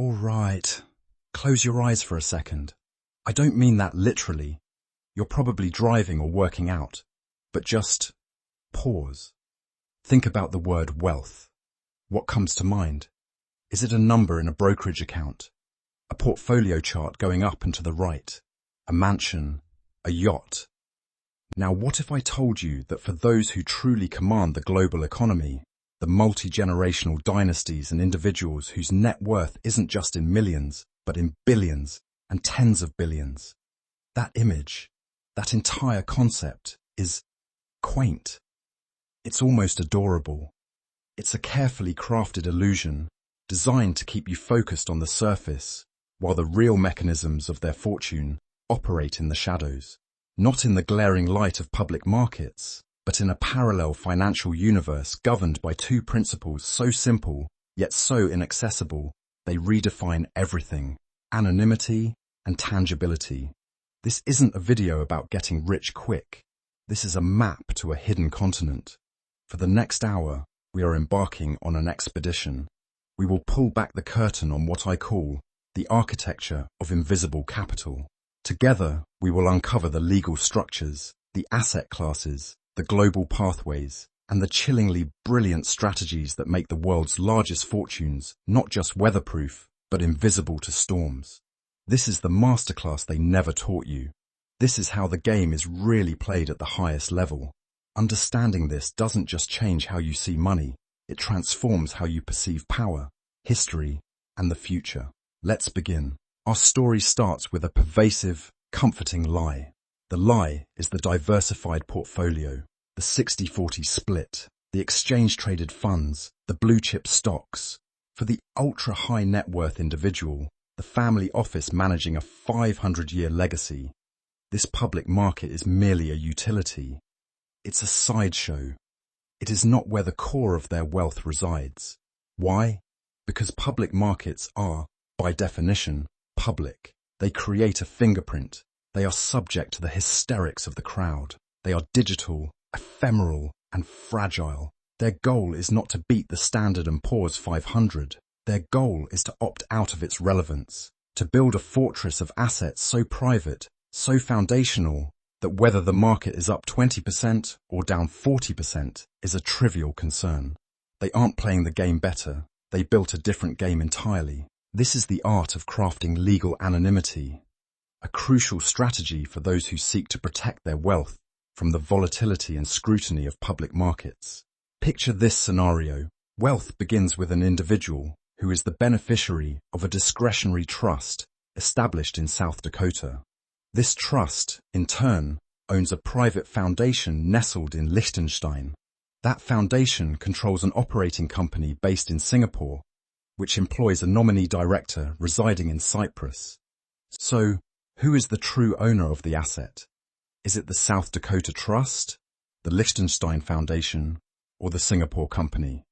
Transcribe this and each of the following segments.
All right, close your eyes for a second. I don't mean that literally. You're probably driving or working out, but just pause. Think about the word wealth. What comes to mind? Is it a number in a brokerage account? A portfolio chart going up and to the right? A mansion? A yacht? Now, what if I told you that for those who truly command the global economy, the multi-generational dynasties and individuals whose net worth isn't just in millions, but in billions and tens of billions, that image, that entire concept is quaint. It's almost adorable. It's a carefully crafted illusion designed to keep you focused on the surface, while the real mechanisms of their fortune operate in the shadows, not in the glaring light of public markets, but in a parallel financial universe governed by two principles so simple, yet so inaccessible, they redefine everything: anonymity and tangibility. This isn't a video about getting rich quick. This is a map to a hidden continent. For the next hour, we are embarking on an expedition. We will pull back the curtain on what I call the architecture of invisible capital. Together, we will uncover the legal structures, the asset classes, the global pathways, and the chillingly brilliant strategies that make the world's largest fortunes not just weatherproof, but invisible to storms. This is the masterclass they never taught you. This is how the game is really played at the highest level. Understanding this doesn't just change how you see money, it transforms how you perceive power, history, and the future. Let's begin. Our story starts with a pervasive, comforting lie. The lie is the diversified portfolio, the 60-40 split, the exchange-traded funds, the blue-chip stocks. For the ultra-high net worth individual, the family office managing a 500-year legacy, this public market is merely a utility. It's a sideshow. It is not where the core of their wealth resides. Why? Because public markets are, by definition, public. They create a fingerprint. They are subject to the hysterics of the crowd. They are digital, ephemeral, and fragile. Their goal is not to beat the Standard & Poor's 500. Their goal is to opt out of its relevance, to build a fortress of assets so private, so foundational, that whether the market is up 20% or down 40% is a trivial concern. They aren't playing the game better. They built a different game entirely. This is the art of crafting legal anonymity, a crucial strategy for those who seek to protect their wealth from the volatility and scrutiny of public markets. Picture this scenario. Wealth begins with an individual who is the beneficiary of a discretionary trust established in South Dakota. This trust, in turn, owns a private foundation nestled in Liechtenstein. That foundation controls an operating company based in Singapore, which employs a nominee director residing in Cyprus. So, who is the true owner of the asset? Is it the South Dakota Trust, the Liechtenstein Foundation, or the Singapore company?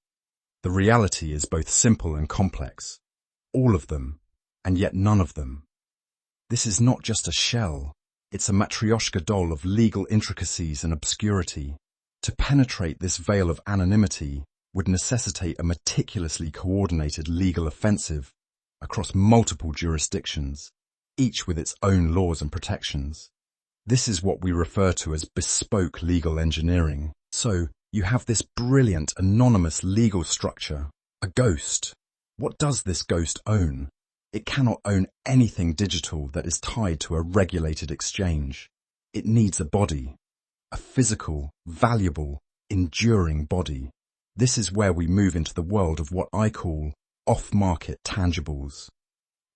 The reality is both simple and complex. All of them, and yet none of them. This is not just a shell, it's a matryoshka doll of legal intricacies and obscurity. To penetrate this veil of anonymity would necessitate a meticulously coordinated legal offensive across multiple jurisdictions, each with its own laws and protections. This is what we refer to as bespoke legal engineering. So, you have this brilliant anonymous legal structure, a ghost. What does this ghost own? It cannot own anything digital that is tied to a regulated exchange. It needs a body, a physical, valuable, enduring body. This is where we move into the world of what I call off-market tangibles.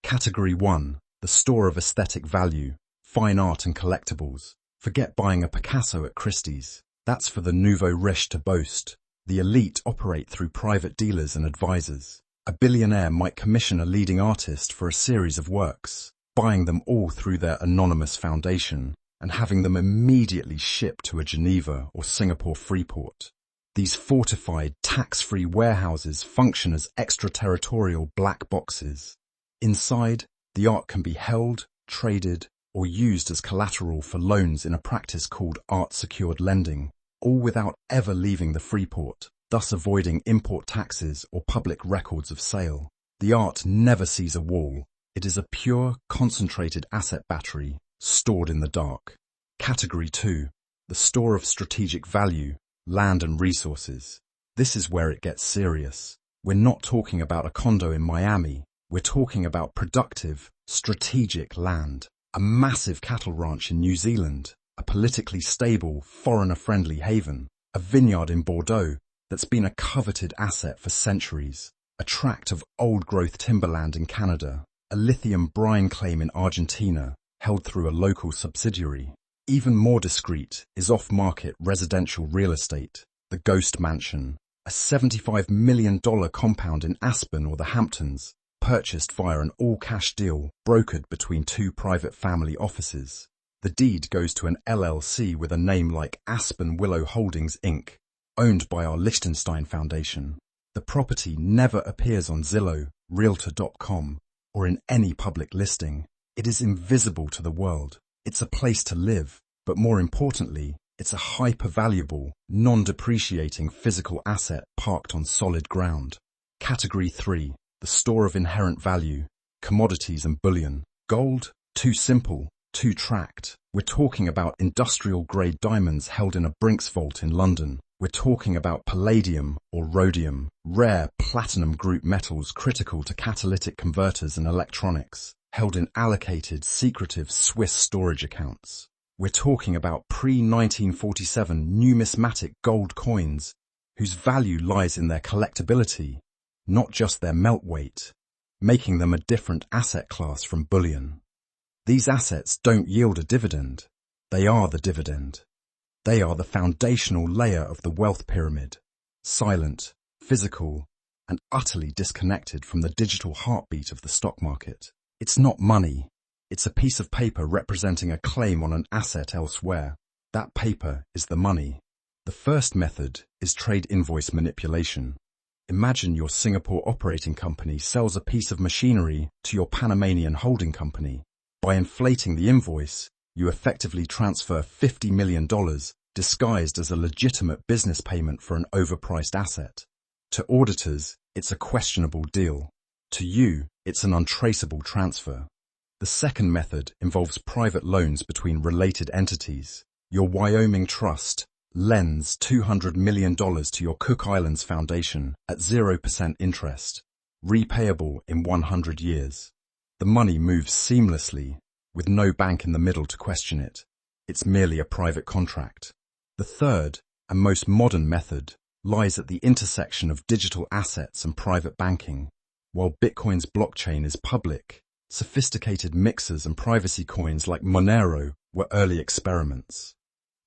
Category 1, the store of aesthetic value, fine art and collectibles. Forget buying a Picasso at Christie's. That's for the nouveau riche to boast. The elite operate through private dealers and advisors. A billionaire might commission a leading artist for a series of works, buying them all through their anonymous foundation and having them immediately shipped to a Geneva or Singapore freeport. These fortified, tax-free warehouses function as extraterritorial black boxes. Inside, the art can be held, traded, or used as collateral for loans in a practice called art-secured lending, all without ever leaving the freeport, thus avoiding import taxes or public records of sale. The art never sees a wall. It is a pure, concentrated asset battery stored in the dark. Category 2. The store of strategic value, land and resources. This is where it gets serious. We're not talking about a condo in Miami. We're talking about productive, strategic land. A massive cattle ranch in New Zealand. A politically stable, foreigner-friendly haven. A vineyard in Bordeaux that's been a coveted asset for centuries. A tract of old-growth timberland in Canada. A lithium brine claim in Argentina, held through a local subsidiary. Even more discreet is off-market residential real estate. The Ghost Mansion, a $75 million compound in Aspen or the Hamptons, purchased via an all-cash deal brokered between two private family offices. The deed goes to an LLC with a name like Aspen Willow Holdings, Inc., owned by our Liechtenstein Foundation. The property never appears on Zillow, Realtor.com, or in any public listing. It is invisible to the world. It's a place to live, but more importantly, it's a hyper-valuable, non-depreciating physical asset parked on solid ground. Category 3. The store of inherent value, commodities and bullion. Gold? Too simple, too tracked. We're talking about industrial-grade diamonds held in a Brinks vault in London. We're talking about palladium or rhodium, rare platinum group metals critical to catalytic converters and electronics, held in allocated, secretive Swiss storage accounts. We're talking about pre-1947 numismatic gold coins, whose value lies in their collectability, not just their melt weight, making them a different asset class from bullion. These assets don't yield a dividend. They are the dividend. They are the foundational layer of the wealth pyramid, silent, physical, and utterly disconnected from the digital heartbeat of the stock market. It's not money. It's a piece of paper representing a claim on an asset elsewhere. That paper is the money. The first method is trade invoice manipulation. Imagine your Singapore operating company sells a piece of machinery to your Panamanian holding company. By inflating the invoice, you effectively transfer $50 million disguised as a legitimate business payment for an overpriced asset. To auditors, it's a questionable deal. To you, it's an untraceable transfer. The second method involves private loans between related entities. Your Wyoming Trust lends $200 million to your Cook Islands Foundation at 0% interest, repayable in 100 years. The money moves seamlessly, with no bank in the middle to question it. It's merely a private contract. The third, and most modern method, lies at the intersection of digital assets and private banking. While Bitcoin's blockchain is public, sophisticated mixers and privacy coins like Monero were early experiments.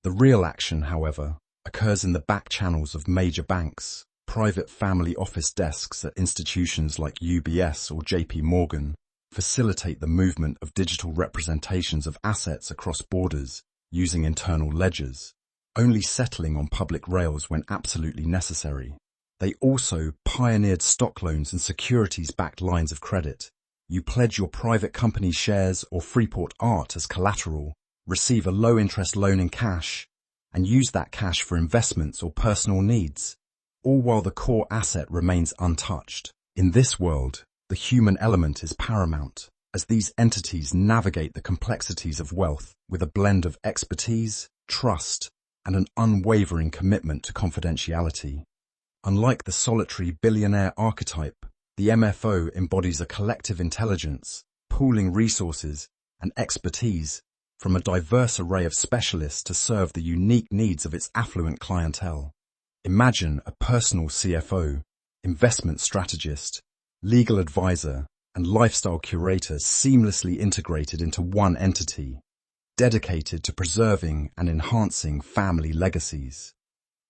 The real action, however, occurs in the back channels of major banks, private family office desks at institutions like UBS or JP Morgan, facilitate the movement of digital representations of assets across borders using internal ledgers, only settling on public rails when absolutely necessary. They also pioneered stock loans and securities-backed lines of credit. You pledge your private company shares or Freeport art as collateral, receive a low-interest loan in cash, and use that cash for investments or personal needs, all while the core asset remains untouched. In this world, the human element is paramount, as these entities navigate the complexities of wealth with a blend of expertise, trust, and an unwavering commitment to confidentiality. Unlike the solitary billionaire archetype, the MFO embodies a collective intelligence, pooling resources and expertise from a diverse array of specialists to serve the unique needs of its affluent clientele. Imagine a personal CFO, investment strategist, legal advisor, and lifestyle curator seamlessly integrated into one entity, dedicated to preserving and enhancing family legacies.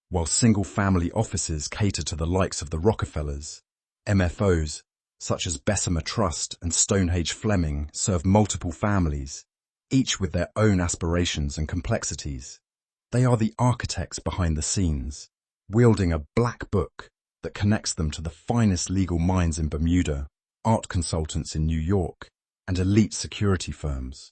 While single-family offices cater to the likes of the Rockefellers, MFOs, such as Bessemer Trust and Stonehage Fleming, serve multiple families, each with their own aspirations and complexities. They are the architects behind the scenes, wielding a black book that connects them to the finest legal minds in Bermuda, art consultants in New York, and elite security firms.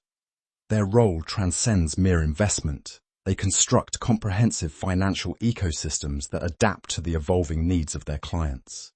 Their role transcends mere investment. They construct comprehensive financial ecosystems that adapt to the evolving needs of their clients.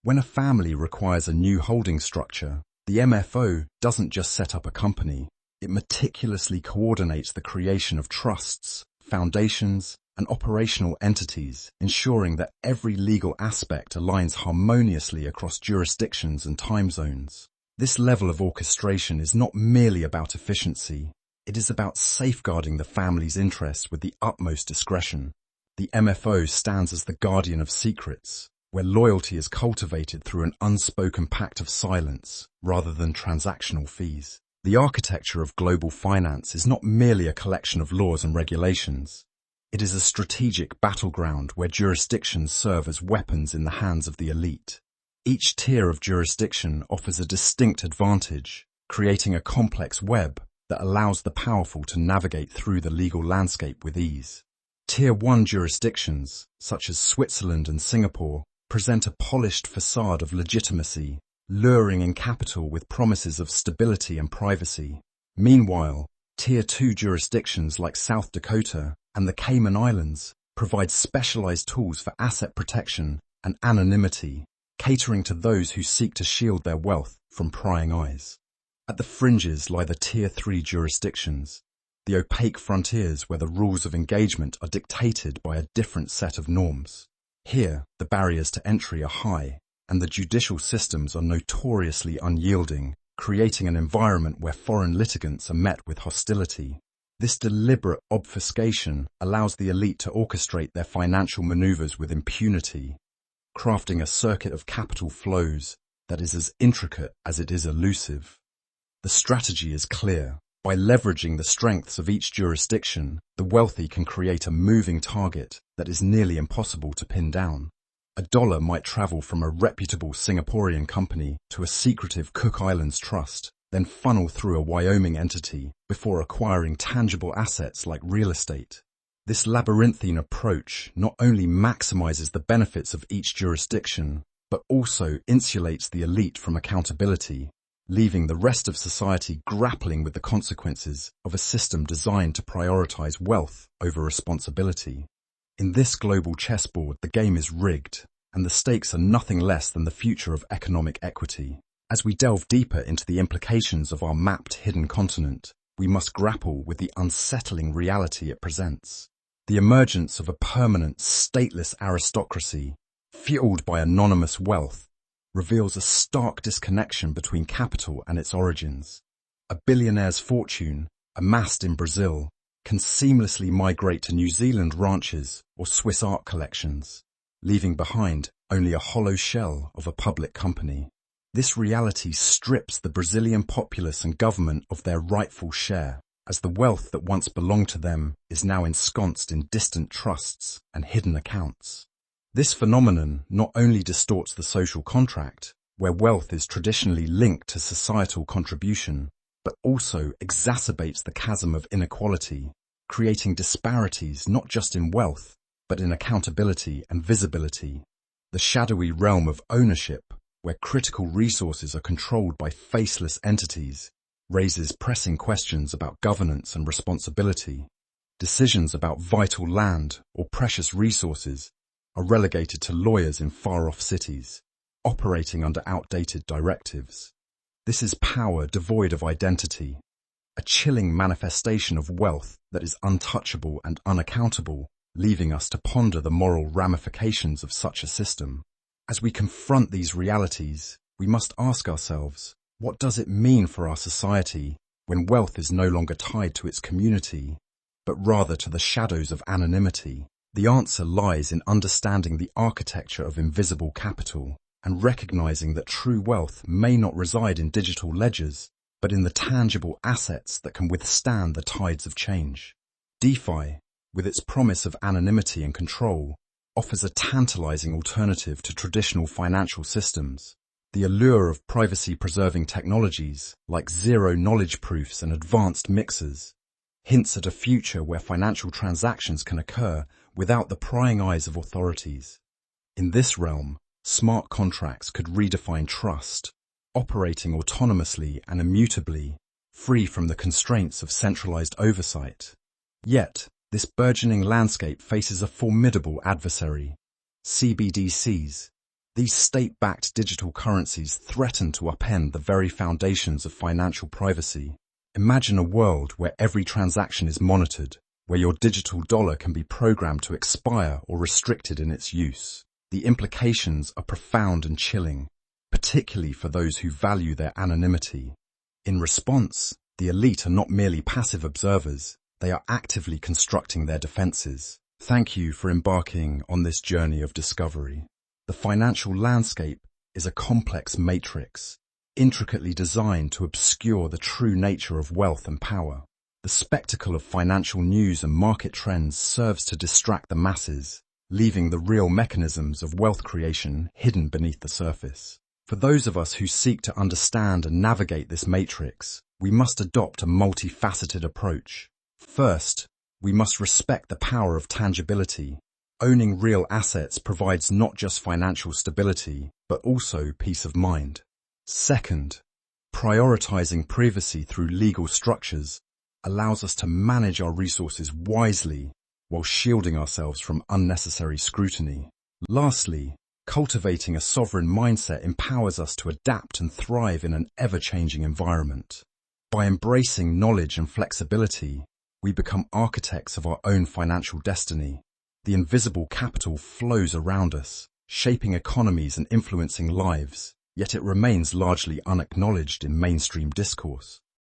When a family requires a new holding structure, the MFO doesn't just set up a company. It meticulously coordinates the creation of trusts, foundations, and operational entities, ensuring that every legal aspect aligns harmoniously across jurisdictions and time zones. This level of orchestration is not merely about efficiency. It is about safeguarding the family's interests with the utmost discretion. The MFO stands as the guardian of secrets, where loyalty is cultivated through an unspoken pact of silence rather than transactional fees. The architecture of global finance is not merely a collection of laws and regulations. It is a strategic battleground where jurisdictions serve as weapons in the hands of the elite. Each tier of jurisdiction offers a distinct advantage, creating a complex web that allows the powerful to navigate through the legal landscape with ease. Tier 1 jurisdictions, such as Switzerland and Singapore, present a polished facade of legitimacy, luring in capital with promises of stability and privacy. Meanwhile, Tier 2 jurisdictions like South Dakota and the Cayman Islands provide specialized tools for asset protection and anonymity, catering to those who seek to shield their wealth from prying eyes. At the fringes lie the Tier 3 jurisdictions, the opaque frontiers where the rules of engagement are dictated by a different set of norms. Here, the barriers to entry are high, and the judicial systems are notoriously unyielding, creating an environment where foreign litigants are met with hostility. This deliberate obfuscation allows the elite to orchestrate their financial maneuvers with impunity, crafting a circuit of capital flows that is as intricate as it is elusive. The strategy is clear. By leveraging the strengths of each jurisdiction, the wealthy can create a moving target that is nearly impossible to pin down. A dollar might travel from a reputable Singaporean company to a secretive Cook Islands trust, then funnel through a Wyoming entity before acquiring tangible assets like real estate. This labyrinthine approach not only maximizes the benefits of each jurisdiction, but also insulates the elite from accountability, leaving the rest of society grappling with the consequences of a system designed to prioritize wealth over responsibility. In this global chessboard, the game is rigged, and the stakes are nothing less than the future of economic equity. As we delve deeper into the implications of our mapped hidden continent, we must grapple with the unsettling reality it presents. The emergence of a permanent, stateless aristocracy, fueled by anonymous wealth, reveals a stark disconnection between capital and its origins. A billionaire's fortune, amassed in Brazil, can seamlessly migrate to New Zealand ranches or Swiss art collections, leaving behind only a hollow shell of a public company. This reality strips the Brazilian populace and government of their rightful share, as the wealth that once belonged to them is now ensconced in distant trusts and hidden accounts. This phenomenon not only distorts the social contract, where wealth is traditionally linked to societal contribution, but also exacerbates the chasm of inequality, creating disparities not just in wealth, but in accountability and visibility. The shadowy realm of ownership, where critical resources are controlled by faceless entities, raises pressing questions about governance and responsibility. Decisions about vital land or precious resources are relegated to lawyers in far-off cities, operating under outdated directives. This is power devoid of identity, a chilling manifestation of wealth that is untouchable and unaccountable, leaving us to ponder the moral ramifications of such a system. As we confront these realities, we must ask ourselves, what does it mean for our society when wealth is no longer tied to its community, but rather to the shadows of anonymity? The answer lies in understanding the architecture of invisible capital and recognizing that true wealth may not reside in digital ledgers, but in the tangible assets that can withstand the tides of change. DeFi, with its promise of anonymity and control, offers a tantalizing alternative to traditional financial systems. The allure of privacy-preserving technologies like zero-knowledge proofs and advanced mixers hints at a future where financial transactions can occur without the prying eyes of authorities. In this realm, smart contracts could redefine trust, operating autonomously and immutably, free from the constraints of centralized oversight. Yet, this burgeoning landscape faces a formidable adversary: CBDCs, These state-backed digital currencies threaten to upend the very foundations of financial privacy. Imagine a world where every transaction is monitored, where your digital dollar can be programmed to expire or restricted in its use. The implications are profound and chilling, particularly for those who value their anonymity. In response, the elite are not merely passive observers, they are actively constructing their defenses. Thank you for embarking on this journey of discovery. The financial landscape is a complex matrix, intricately designed to obscure the true nature of wealth and power. The spectacle of financial news and market trends serves to distract the masses, leaving the real mechanisms of wealth creation hidden beneath the surface. For those of us who seek to understand and navigate this matrix, we must adopt a multifaceted approach. First, we must respect the power of tangibility. Owning real assets provides not just financial stability, but also peace of mind. Second, prioritizing privacy through legal structures allows us to manage our resources wisely while shielding ourselves from unnecessary scrutiny. Lastly, cultivating a sovereign mindset empowers us to adapt and thrive in an ever-changing environment. By embracing knowledge and flexibility, we become architects of our own financial destiny. The invisible capital flows around us, shaping economies and influencing lives, yet it remains largely unacknowledged in mainstream discourse.